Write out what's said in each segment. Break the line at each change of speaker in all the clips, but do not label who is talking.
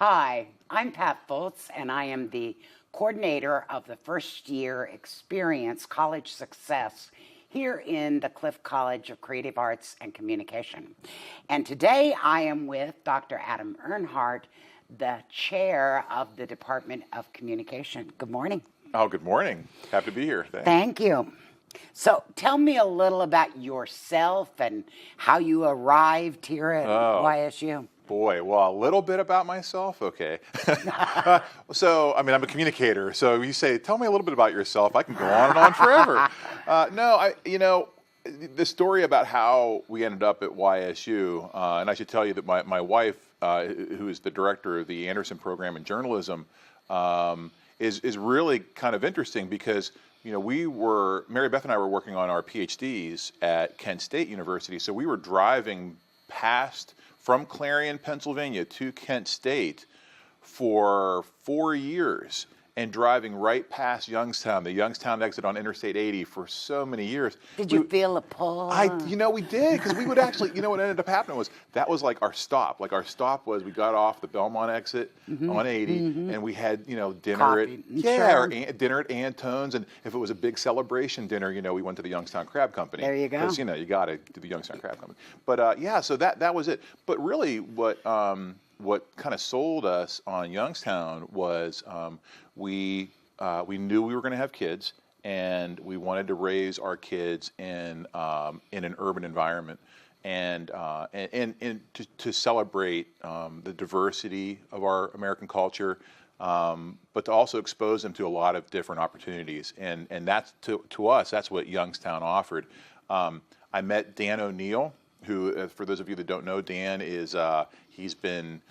Hi, I'm Pat Foltz, and I am the coordinator of the First Year Experience College Success here in the Cliff College of Creative Arts and Communication. And today I am with Dr. Adam Earnheardt, the chair of the Department of Communication. Good morning.
Oh, good morning. Happy to be here. Thanks.
Thank you. So tell me a little about yourself and how you arrived here at YSU.
Boy, well, a little bit about myself, okay. So, I'm a communicator. So you say, tell me a little bit about yourself. I can go on and on forever. The story about how we ended up at YSU, and I should tell you that my wife, who is the director of the Anderson program in journalism, is really kind of interesting because Mary Beth and I were working on our PhDs at Kent State University, so we were driving from Clarion, Pennsylvania to Kent State for 4 years and driving right past Youngstown, the Youngstown exit on Interstate 80 for so many years.
Did you feel a pull?
We did, because we would actually, what ended up happening was that was like our stop. Like our stop was we got off the Belmont exit on 80 and we had, dinner dinner at Antone's, and if it was a big celebration dinner, we went to the Youngstown Crab Company.
There you go.
Because, you got to do the Youngstown Crab Company. But so that was it. But really what kind of sold us on Youngstown was we knew we were going to have kids, and we wanted to raise our kids in an urban environment, and to celebrate the diversity of our American culture, but to also expose them to a lot of different opportunities, and that's to us, that's what Youngstown offered. I met Dan O'Neill, who, for those of you that don't know, Dan is he's been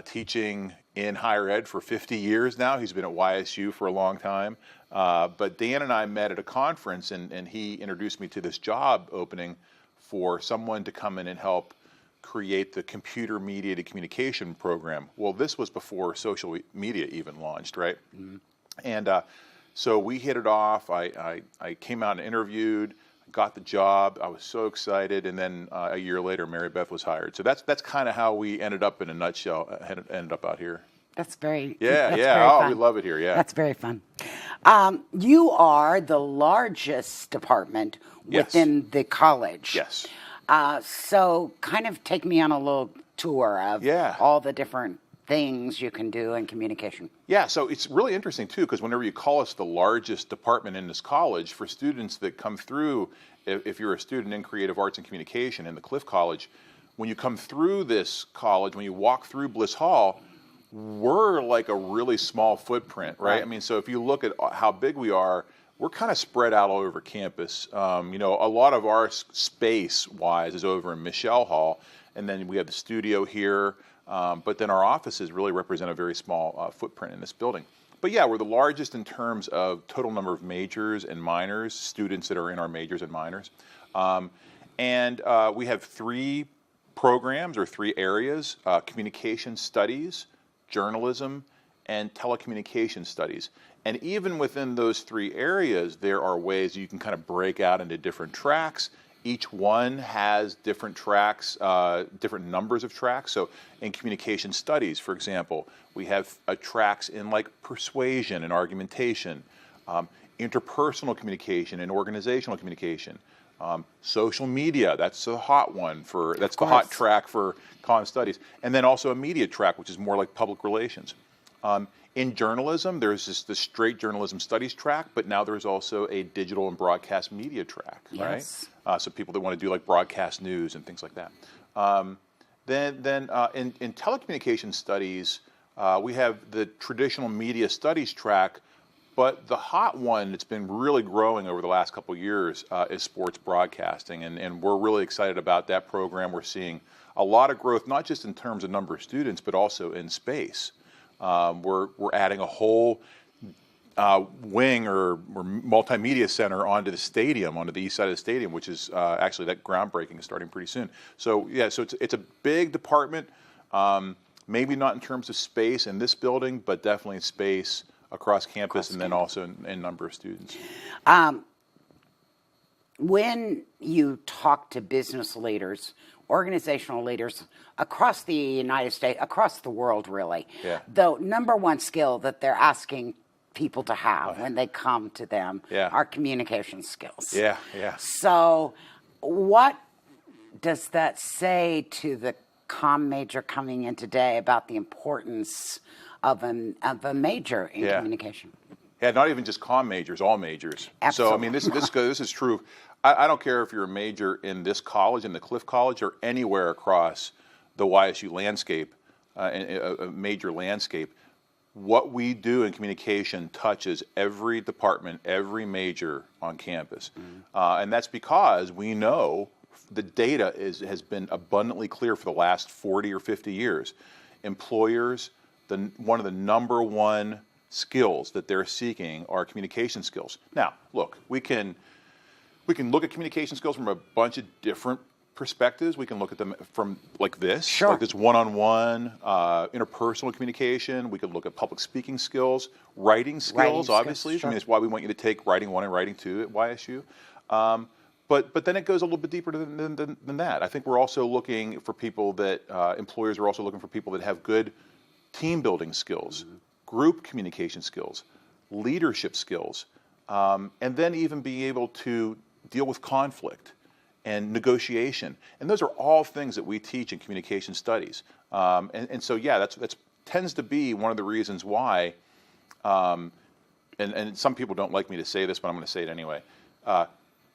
teaching in higher ed for 50 years now. He's been at YSU for a long time. But Dan and I met at a conference, and he introduced me to this job opening for someone to come in and help create the computer-mediated communication program. Well, this was before social media even launched, right? Mm-hmm. And so we hit it off. I came out and interviewed, got the job. I was so excited, and then a year later, Mary Beth was hired. So that's kind of how we ended up in a nutshell. Ended up out here.
That's very
Very
fun.
We love it here. Yeah,
that's very fun. You are the largest department within the college.
Yes.
So kind of take me on a little tour of all the different things you can do in communication.
Yeah, so it's really interesting too, because whenever you call us the largest department in this college, for students that come through, if you're a student in creative arts and communication in the Cliff College, when you come through this college, when you walk through Bliss Hall, we're like a really small footprint, right? So if you look at how big we are, we're kind of spread out all over campus. A lot of our space-wise is over in Michelle Hall, and then we have the studio here. But then our offices really represent a very small footprint in this building. But yeah, we're the largest in terms of total number of majors and minors, students that are in our majors and minors. And we have 3 programs or 3 areas: communication studies, journalism, and telecommunication studies. And even within those 3 areas, there are ways you can kind of break out into different tracks. Each one has different tracks, different numbers of tracks. So in communication studies, for example, we have tracks in like persuasion and argumentation, interpersonal communication and organizational communication, social media, that's the hot one that's the hot track for comm studies. And then also a media track, which is more like public relations. In journalism, there's the straight journalism studies track, but now there's also a digital and broadcast media track, right? So people that want to do like broadcast news and things like that. Then in telecommunication studies, we have the traditional media studies track, but the hot one that's been really growing over the last couple of years is sports broadcasting, and we're really excited about that program. We're seeing a lot of growth, not just in terms of number of students, but also in space. We're adding a whole wing or multimedia center onto the stadium, onto the east side of the stadium, which is actually that groundbreaking is starting pretty soon. So yeah, so it's a big department, maybe not in terms of space in this building, but definitely space across campus, and then also in number of students.
When you talk to business leaders, organizational leaders across the United States, across the world, really.
Yeah.
The number one skill that they're asking people to have when they come to them are communication skills.
Yeah, yeah.
So what does that say to the comm major coming in today about the importance of a major in communication?
Yeah, not even just comm majors, all majors.
Absolutely.
So, I mean, this is true. I don't care if you're a major in this college, in the Cliff College, or anywhere across the YSU landscape, a major landscape. What we do in communication touches every department, every major on campus. And that's because we know the data has been abundantly clear for the last 40 or 50 years. Employers, one of the number one skills that they're seeking are communication skills. Now, look, we can look at communication skills from a bunch of different perspectives. We can look at them from like this, like this one-on-one interpersonal communication. We could look at public speaking skills, writing skills, obviously. I mean, it's why we want you to take Writing 1 and Writing 2 at YSU. But then it goes a little bit deeper than that. I think we're also looking for people that, employers are also looking for people that have good team building skills, group communication skills, leadership skills, and then even be able to deal with conflict and negotiation. And those are all things that we teach in communication studies. And so, yeah, that's tends to be one of the reasons why, and some people don't like me to say this, but I'm going to say it anyway,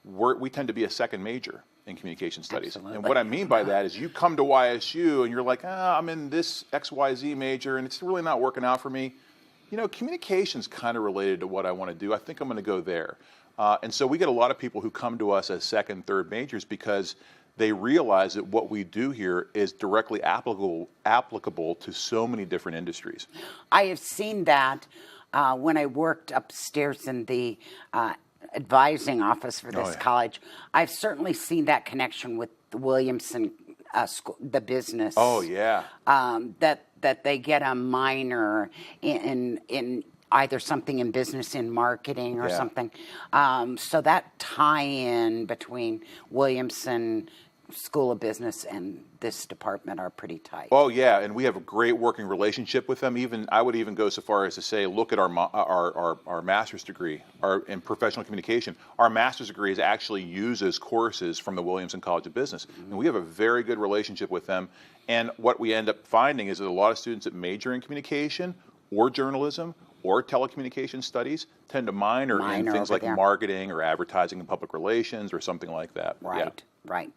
we tend to be a second major in communication studies.
Absolutely.
And what I mean by that is you come to YSU and you're like, I'm in this XYZ major and it's really not working out for me. You know, communication's kind of related to what I want to do. I think I'm going to go there. And so we get a lot of people who come to us as second, third majors because they realize that what we do here is directly applicable to so many different industries.
I have seen that when I worked upstairs in the advising office for this college. I've certainly seen that connection with the Williamson school, the business.
Oh, yeah.
That they get a minor in either something in business, in marketing or something. So that tie-in between Williamson School of Business and this department are pretty tight.
Oh, yeah, and we have a great working relationship with them. Even I would even go so far as to say, look at our master's degree in professional communication. Our master's degree actually uses courses from the Williamson College of Business. And we have a very good relationship with them. And what we end up finding is that a lot of students that major in communication or journalism or telecommunication studies tend to minor in things like marketing or advertising and public relations or something like that.
Right, right.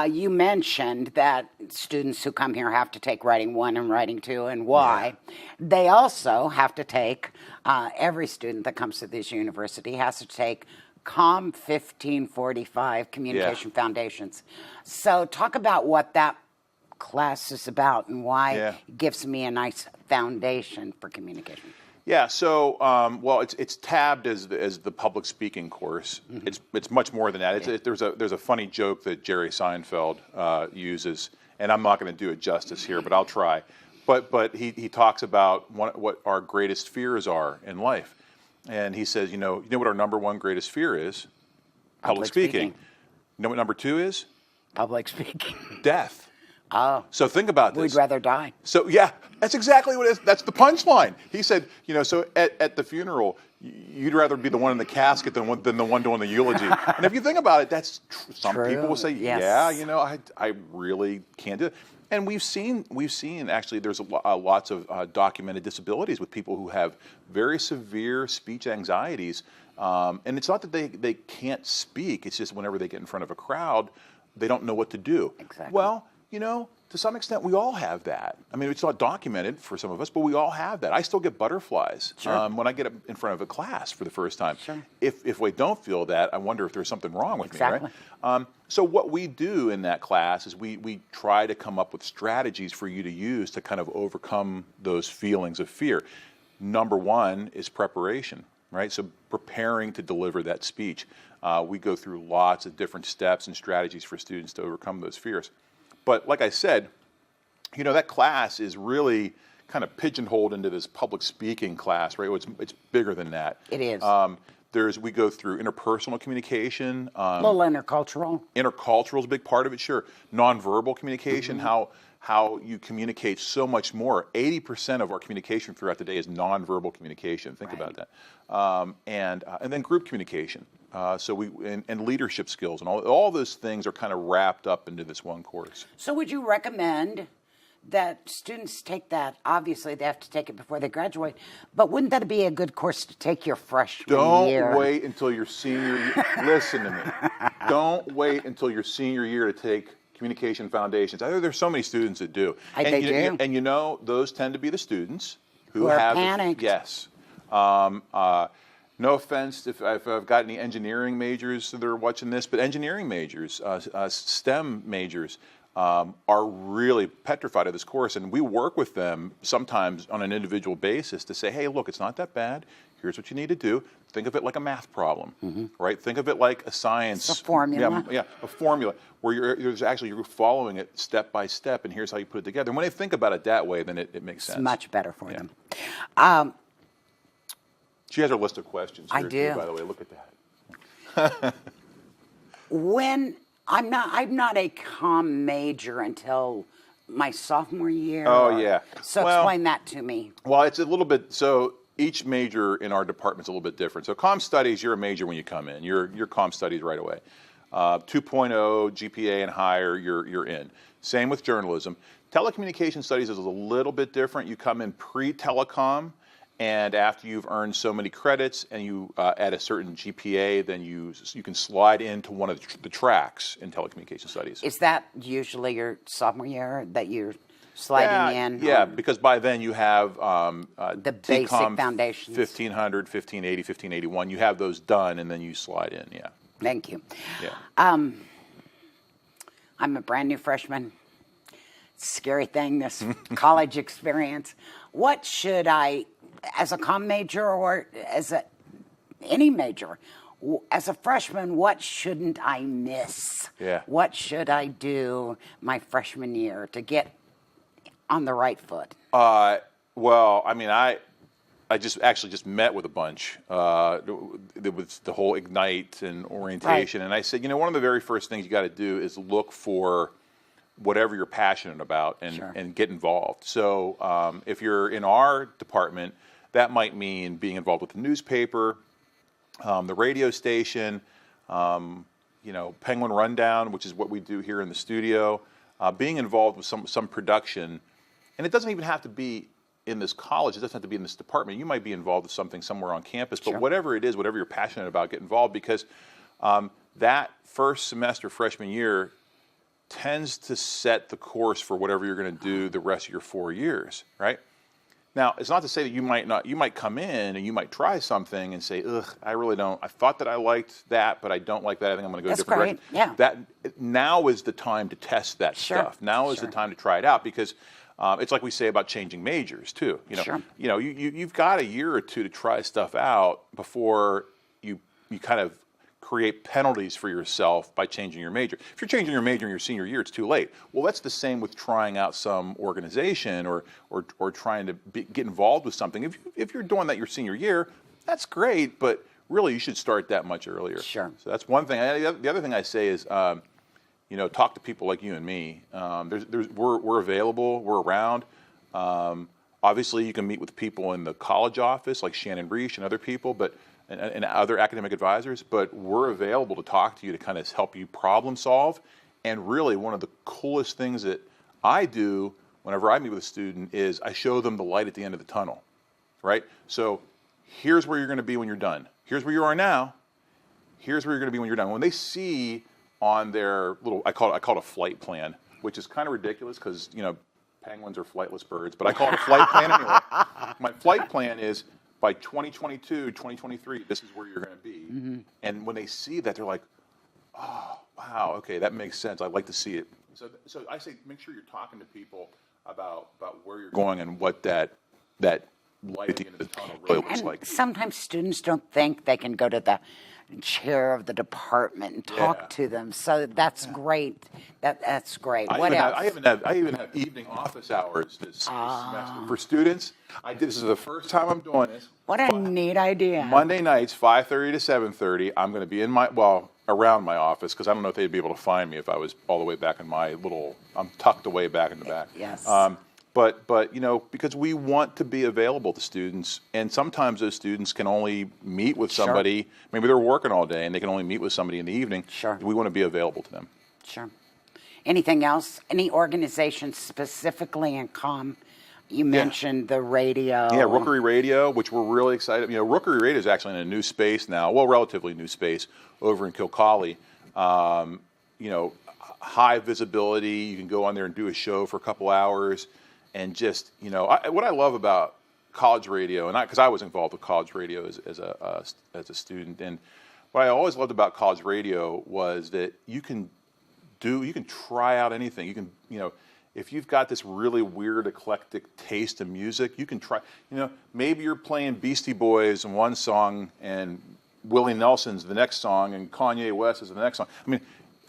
You mentioned that students who come here have to take Writing 1 and Writing 2, and why. Yeah. They also have to take, every student that comes to this university has to take COM 1545, Communication Foundations. So talk about what that class is about and why it gives me a nice foundation for communication.
Yeah, so well, it's tabbed as the public speaking course. It's much more than that. There's a funny joke that Jerry Seinfeld uses, and I'm not going to do it justice here, but I'll try. But he talks about what our greatest fears are in life, and he says, you know what our number one greatest fear is? Public speaking. You know what number 2 is?
Public speaking.
Death.
Oh.
So think about this.
We'd rather die.
So yeah, that's exactly what it is. That's the punchline. He said, so at the funeral, you'd rather be the one in the casket than the one doing the eulogy. And if you think about it, that's some people will say, I really can't do it. And we've seen actually there's lots of documented disabilities with people who have very severe speech anxieties. And it's not that they can't speak. It's just whenever they get in front of a crowd, they don't know what to do.
Exactly.
Well, to some extent, we all have that. I mean, it's not documented for some of us, but we all have that. I still get butterflies when I get up in front of a class for the first time.
Sure.
If we don't feel that, I wonder if there's something wrong with me, right? So what we do in that class is we try to come up with strategies for you to use to kind of overcome those feelings of fear. Number 1 is preparation, right? So preparing to deliver that speech. We go through lots of different steps and strategies for students to overcome those fears. But like I said, that class is really kind of pigeonholed into this public speaking class, right? It's bigger than that.
It is.
We go through interpersonal communication.
A little intercultural.
Intercultural is a big part of it, sure. Nonverbal communication, how you communicate so much more. 80% of our communication throughout the day is nonverbal communication. Think about that. And then group communication. And leadership skills, and all those things are kind of wrapped up into this one course.
So would you recommend that students take that? Obviously, they have to take it before they graduate, but wouldn't that be a good course to take your freshman year?
Don't wait until your senior year. Listen to me. Don't wait until your senior year to take communication foundations. I know there's so many students that do.
They do.
And you know, those tend to be the students who
are
have
panicked.
Yes. No offense if I've got any engineering majors that are watching this, but engineering majors, STEM majors, are really petrified of this course, and we work with them sometimes on an individual basis to say, hey, look, it's not that bad. Here's what you need to do. Think of it like a math problem, right? Think of it like a science.
It's a formula.
Yeah, a formula where you're following it step by step, and here's how you put it together. And when they think about it that way, then it makes sense.
It's much better for them.
She has her list of questions here,
I do.
too, by the way. Look at that.
When I'm not a comm major until my sophomore year.
Oh, yeah.
So explain that to me.
Well, it's a little bit, so each major in our department is a little bit different. So comm studies, you're a major when you come in. You're comm studies right away. 2.0 GPA and higher, you're in. Same with journalism. Telecommunication studies is a little bit different. You come in pre-telecom, and after you've earned so many credits and you at a certain GPA, then you can slide into one of the tracks in telecommunication studies.
Is that usually your sophomore year that you're sliding in?
Yeah, because by then you have
the basic
TCOM
foundations.
1500, 1580, 1581. You have those done, and then you slide in, yeah.
Thank you.
Yeah.
I'm a brand new freshman. Scary thing, this college experience. What should I, as a comm major or as any major, as a freshman, what shouldn't I miss?
Yeah.
What should I do my freshman year to get on the right foot?
Well, I mean, I just met with a bunch. It was the whole Ignite and orientation, and I said, one of the very first things you got to do is look for whatever you're passionate about and get involved. So if you're in our department, that might mean being involved with the newspaper, the radio station, Penguin Rundown, which is what we do here in the studio, being involved with some production. And it doesn't even have to be in this college. It doesn't have to be in this department. You might be involved with something somewhere on campus. But whatever it is, whatever you're passionate about, get involved, because that first semester freshman year tends to set the course for whatever you're going to do the rest of your 4 years, right? Now, it's not to say that you might come in and you might try something and say, ugh, I really don't, I thought that I liked that, but I don't like that. I think I'm going to go a different direction.
Yeah.
Now is the time to test that stuff. Now is the time to try it out, because it's like we say about changing majors too. You've got a year or two to try stuff out before you kind of create penalties for yourself by changing your major. If you're changing your major in your senior year, it's too late. Well, that's the same with trying out some organization or trying to get involved with something. If you're doing that your senior year, that's great, but really you should start that much earlier.
Sure.
So that's one thing. The other thing I say is, talk to people like you and me. We're available. We're around. Obviously, you can meet with people in the college office, like Shannon Reich and other people, and other academic advisors, but we're available to talk to you to kind of help you problem solve. And really, one of the coolest things that I do whenever I meet with a student is I show them the light at the end of the tunnel, right? So here's where you're going to be when you're done. Here's where you are now. Here's where you're going to be when you're done. When they see on their little, I call it a flight plan, which is kind of ridiculous because, penguins are flightless birds, but I call it a flight plan anyway. My flight plan is, by 2022, 2023, this is where you're going to be. Mm-hmm. And when they see that, they're like, oh, wow, okay, that makes sense. I'd like to see it. So I say make sure you're talking to people about where you're going and what that light at the end of the tunnel really looks like.
Sometimes students don't think they can go to the chair of the department and talk
Yeah.
to them. So that's great. That's great. What else?
I even have evening office hours this semester for students. This is the first time I'm doing this.
What a neat idea.
Monday nights, 5:30 to 7:30. I'm going to be in around my office, because I don't know if they'd be able to find me if I was all the way back in my I'm tucked away back in the back.
Yes.
But because we want to be available to students, and sometimes those students can only meet with
Sure.
somebody. Maybe they're working all day and they can only meet with somebody in the evening.
Sure.
We want to be available to them.
Sure. Anything else? Any organizations specifically in comm? You mentioned the radio.
Yeah, Rookery Radio, which we're really excited. Rookery Radio is actually in a new space now, relatively new space over in Kilcawley. High visibility. You can go on there and do a show for a couple hours, and just what I love about college radio, and because I was involved with college radio as a student, and what I always loved about college radio was that you can try out anything. You can if you've got this really weird, eclectic taste in music, you can try, maybe you're playing Beastie Boys in one song and Willie Nelson's the next song and Kanye West is the next song. I mean,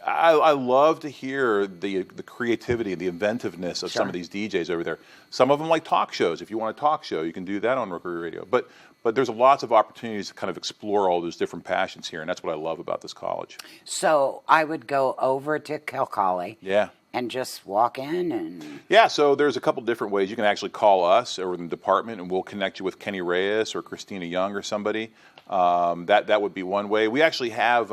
I love to hear the creativity and the inventiveness of some of these DJs over there. Some of them like talk shows. If you want a talk show, you can do that on Rookery Radio. But there's lots of opportunities to kind of explore all those different passions here, and that's what I love about this college.
So I would go over to Kilcawley.
Yeah.
And just walk in and...
Yeah, so there's a couple different ways. You can actually call us or the department, and we'll connect you with Kenny Reyes or Christina Young or somebody. That would be one way. We actually have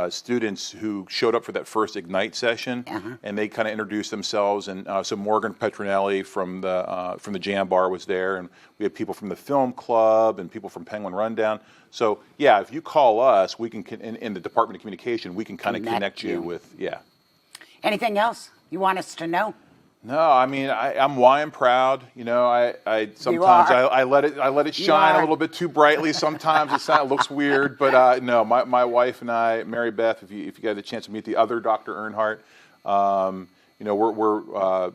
students who showed up for that first Ignite session, and they kind of introduced themselves. And so Morgan Petronelli from the Jam Bar was there, and we had people from the Film Club and people from Penguin Rundown. So yeah, if you call us, we can in the Department of Communication, we can kind of connect you with
Anything else you want us to know?
No, I mean I'm Y and proud. I sometimes I let it shine a little bit too brightly. Sometimes it looks weird, but no, my wife and I, Mary Beth, if you get a chance to meet the other Dr. Earnhardt, we're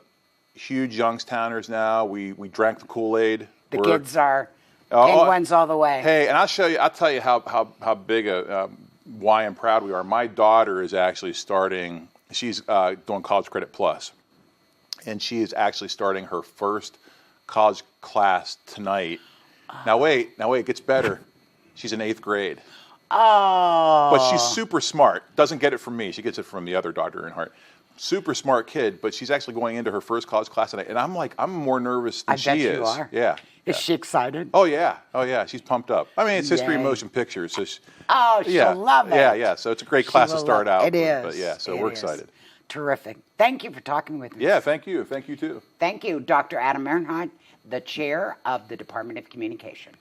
huge Youngstowners now. We drank the Kool-Aid.
The kids are Penguins all the way.
Hey, and I'll tell you how big a Y and proud we are. My daughter is actually starting. She's doing College Credit Plus, and she is actually starting her first college class tonight. Now wait, it gets better. She's in 8th grade.
Oh.
But she's super smart. Doesn't get it from me. She gets it from the other Dr. Earnhardt. Super smart kid, but she's actually going into her first college class tonight. And I'm more nervous than she is.
I bet you are.
Yeah.
Is she excited?
Oh yeah. She's pumped up. I mean, it's history in motion pictures. So
she'll love it.
Yeah. So it's a great class to start out.
It is.
But yeah, so we're excited.
Terrific. Thank you for talking with me.
Yeah, thank you. Thank you too.
Thank you, Dr. Adam Earnheardt, the chair of the Department of Communication.